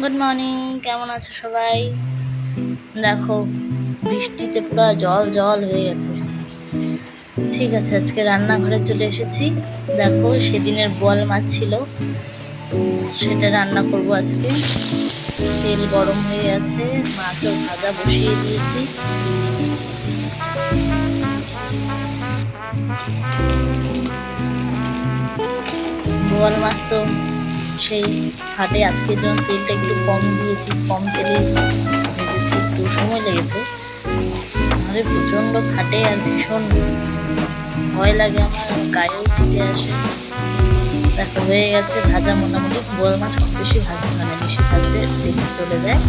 Good morning, কেমন আছো সবাই? দেখো, বৃষ্টিতে পুরো জল জল হয়ে গেছে। ঠিক আছে, আজকে রান্নাঘরে চলে এসেছি। দেখো, সেদিনের বোয়াল মাছ ছিল, সেটা রান্না করব আজকে। তেল গরম হয়ে গেছে, মাছও ভাজা বসিয়ে দিয়েছি। বোয়াল মাছ তো সেই ফাটে। আজকের জন্য তেলটা একটু কম দিয়েছি, কম তেলে ভেজেছি, একটু সময় লেগেছে। নাহলে প্রচণ্ড ফাটে আর ভীষণ ভয় লাগে, আমার গায়েও ছিটে আসে। দেখো, হয়ে গেছে ভাজা। মোটামুটি বোয়াল মাছ খুব বেশি ভাজতে হয় না, বেশি ভাজলে টেস্ট চলে যায়।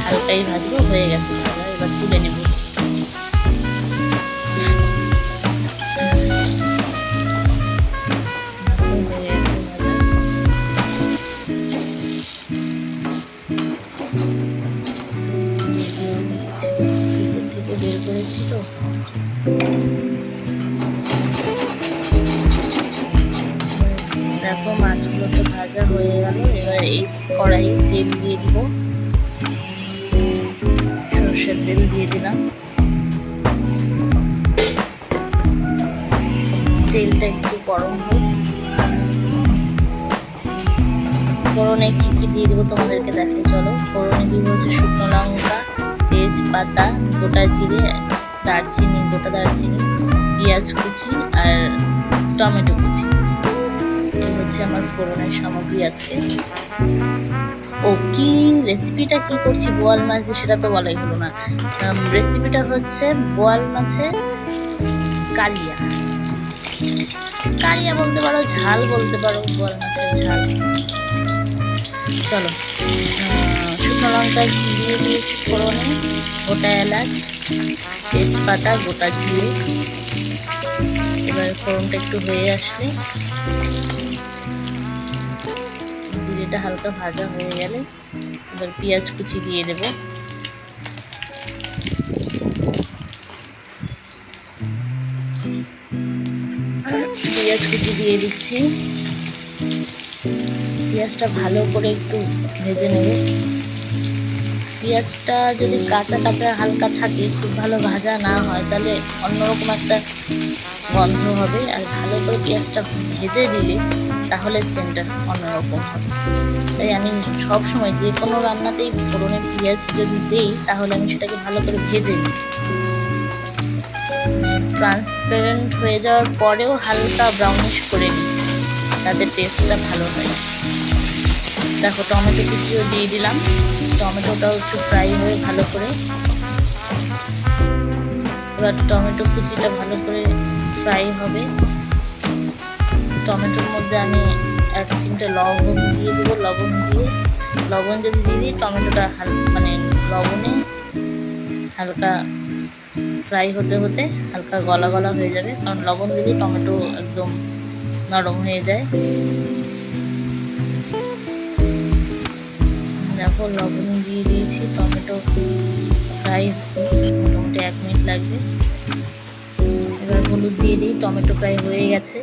হালকাই ভাজবো, হয়ে গেছে ভাজা। এবার তুলে নেব। হয়ে গেছে ভাজা। ফ্রিজের থেকে বের করেছি তো। দেখো, মাছগুলো তো ভাজা হয়ে গেল। এবার এই কড়াইয়ে তেল দিয়ে দিব, সরষের তেল দিয়ে দিলাম। তেলটা একটু গরম হোক। ফোড়নে কি কি দিয়ে দেবো তোমাদেরকে দেখাই, চলো। ফোড়নে দিব হচ্ছে শুকনো লঙ্কা, তেজপাতা, গোটা জিরে, দারচিনি, গোটা দারচিনি, পেঁয়াজ কুচি আর টমেটো কুচি। এই হচ্ছে আমার ফোড়নের সামগ্রী আজকে। ও, কি রেসিপিটা কি করছি বোয়াল মাছ দিয়ে, সেটা তো বলাই হলো না। রেসিপিটা হচ্ছে বোয়াল মাছের কালিয়া। কালিয়া বলতে পারো, ঝাল বলতে পারো, বোয়াল মাছের ঝাল। চলো, শুকনো লঙ্কা দিয়ে দিয়েছি ফোড়নে, গোটা এলাচ, তেজপাতা, গোটা জিরে। এবার ফোড়নটা একটু হয়ে আসলে, জিরেটা হালকা ভাজা হয়ে গেলে এবার পেঁয়াজ কুচি দিয়ে দেব। পেঁয়াজ কুচি দিয়ে দিচ্ছি। পেঁয়াজটা ভালো করে একটু ভেজে নেব। পেঁয়াজটা যদি কাঁচা কাঁচা হালকা থাকে, খুব ভালো ভাজা না হয়, তাহলে অন্যরকম একটা গন্ধ হবে। আর ভালো করে পেঁয়াজটা ভেজে দিলে তাহলে সেন্টটা অন্যরকম হবে। তাই আমি সব সময় যে কোনো রান্নাতেই ফোড়নে পেঁয়াজ যদি দিই, তাহলে আমি সেটাকে ভালো করে ভেজে নিই। ট্রান্সপারেন্ট হয়ে যাওয়ার পরেও হালকা ব্রাউনিশ করে নিই, তাতে টেস্টটা ভালো হয়। দেখো, টমেটো কুচিও দিয়ে দিলাম। টমেটোটাও একটু ফ্রাই হয়ে ভালো করে। এবার টমেটো কুচিটা ভালো করে ফ্রাই হবে। টমেটোর মধ্যে আমি 1 চিমটে লবণ দিয়ে দেবো। লবণ যদি দিয়ে দিই, টমেটোটা মানে লবণে হালকা ফ্রাই হতে হতে হালকা গলা গলা হয়ে যাবে, কারণ লবণ দিলে টমেটো একদম নরম হয়ে যায়। দেখো, লবণ দিয়ে দিয়েছি। টমেটো ফ্রাই মোটামুটি 1 মিনিট লাগবে। এবার হলুদ দিয়ে দিই। টমেটো প্রায় হয়ে গেছে।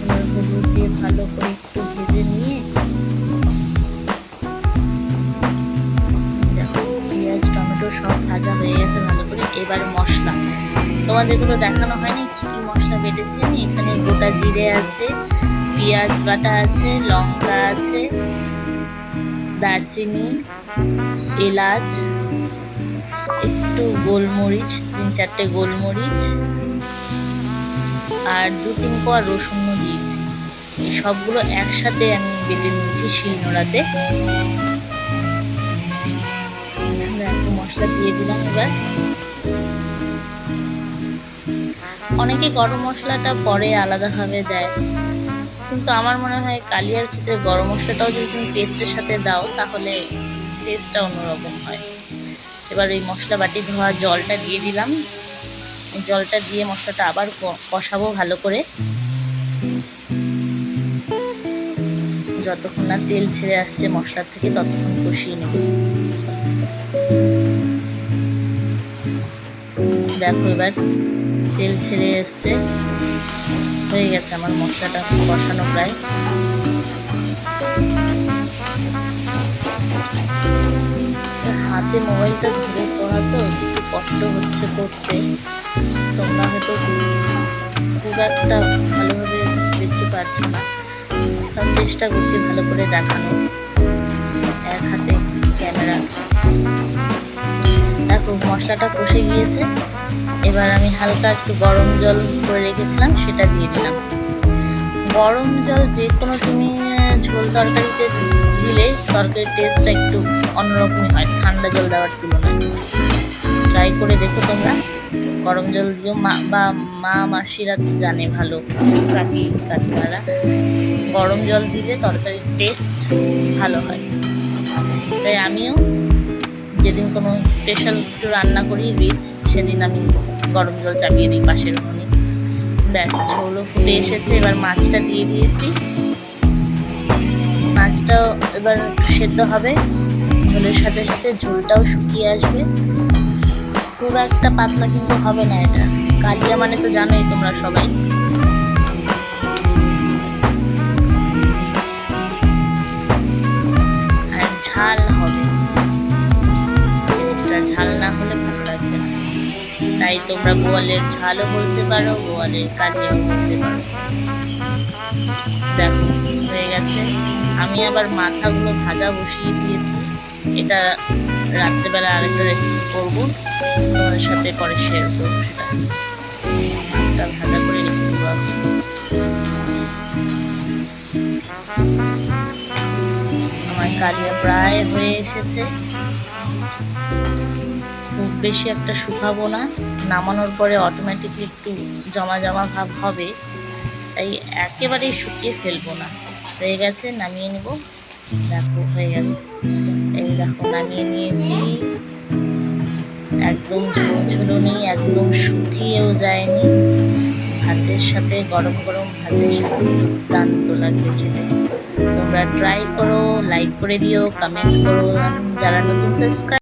এবার হলুদ দিয়ে ভালো করে একটু ভেজে নিয়ে, দেখো পেঁয়াজ টমেটো সব ভাজা হয়ে গেছে ভালো করে। এবার মশলা তোমাদেরগুলো দেখানো হয়নি, কি কি মশলা বেটেছি আমি। এখানে গোটা জিরে আছে, পেঁয়াজ বাটা আছে, লঙ্কা আছে, দারচিনি, এলাচ, একটু গোলমরিচ, 3-4টে গোলমরিচ, আর 2-3 কোয়া রসুনও দিয়েছি। এই সবগুলো একসাথে আমি বেটে নিয়েছি শিলনোড়াতে। একটু মশলা দিয়ে দিলাম। এবার অনেকে গরম মশলাটা পরে আলাদাভাবে দেয়, কিন্তু আমার মনে হয় কালিয়ার ক্ষেত্রে গরম মশলাটাও যদি তুমি পেস্টের সাথে দাও, তাহলে টেস্টটা অন্যরকম হয়। এবার এই মশলা বাটি ধোয়া জলটা দিয়ে দিলাম। জলটা দিয়ে মশলাটা আবার কষাবো ভালো করে, যতক্ষণ না তেল ছেড়ে আসছে মশলার থেকে, ততক্ষণ কষিয়ে নেব। দেখো, এবার তেল ছেড়ে এসছে, হয়ে গেছে আমার মশলাটা কষানো প্রায়। হাতে মোবাইলটা ধরে করা তো একটু কষ্ট হচ্ছে করতে, তোমরা হয়তো খুব একটা ভালোভাবে দেখতে পারছো না, তাও চেষ্টা করছি ভালো করে দেখানো, এক হাতে ক্যামেরা। দেখো মশলাটা কষে গিয়েছে, এবার আমি হালকা একটু গরম জল করে রেখেছিলাম সেটা দিয়ে দিলাম। গরম জল যে কোনো তুমি ঝোল তরকারিতে দিলে তরকারির টেস্টটা একটু অন্যরকমই হয় ঠান্ডা জল দেওয়ার তুলনায়। ট্রাই করে দেখো তোমরা, গরম জল দিও। মা মাসিরা জানে ভালো, কাকিমারা গরম জল দিলে তরকারির টেস্ট ভালো হয়। তাই আমিও যেদিন কোনো স্পেশাল একটু রান্না করি রিচ, সেদিন আমি গরম জল চাপিয়ে দিই পাশের উনুনে। ব্যাস, ঝোলও ফুটে এসেছে, এবার মাছটা দিয়ে দিয়েছি। মাছটাও এবার একটু সেদ্ধ হবে, ঝোলের সাথে সাথে ঝোলটাও শুকিয়ে আসবে। খুব একটা পাতলা কিন্তু হবে না এটা, কালিয়া মানে তো জানোই তোমরা সবাই। আর ঝাল হবে, জিনিসটা ঝাল না হলে ভালো লাগবে না। তাই তোমরা বোয়ালের ঝালও বলতে পারো, বোয়ালের কালিয়াও বলতে পারো। দেখো হয়ে গেছে। আমি আবার মাথাগুলো ভাজা বসিয়ে দিয়েছি, এটা রাত্রেবেলা আরেকটা রেসিপি করবো, তোমাদের সাথে পরে শেয়ার করবো সেটা। মাছটা ভাজা করে রেখে দেবো আমি। আমার কালিয়া প্রায় হয়ে এসেছে, খুব বেশি একটা শুকাবো না, নামানোর পরে অটোমেটিকলি একটু জমা জমা ভাব হবে, তাই একেবারেই শুকিয়ে ফেলবো না। হয়ে গেছে, নামিয়ে নেব। দেখো হয়ে গেছে, এই দেখো নামিয়ে নিয়েছি। একদম ঝোলঝোলও নেই, একদম শুকিয়েও যায়নি। ভাতের সাথে গরম গরম ভাতের সাথে দুর্দান্ত লাগবে খেতে। তোমরা ট্রাই করো, লাইক করে দিও, কমেন্ট করো, যারা নতুন সাবস্ক্রাইব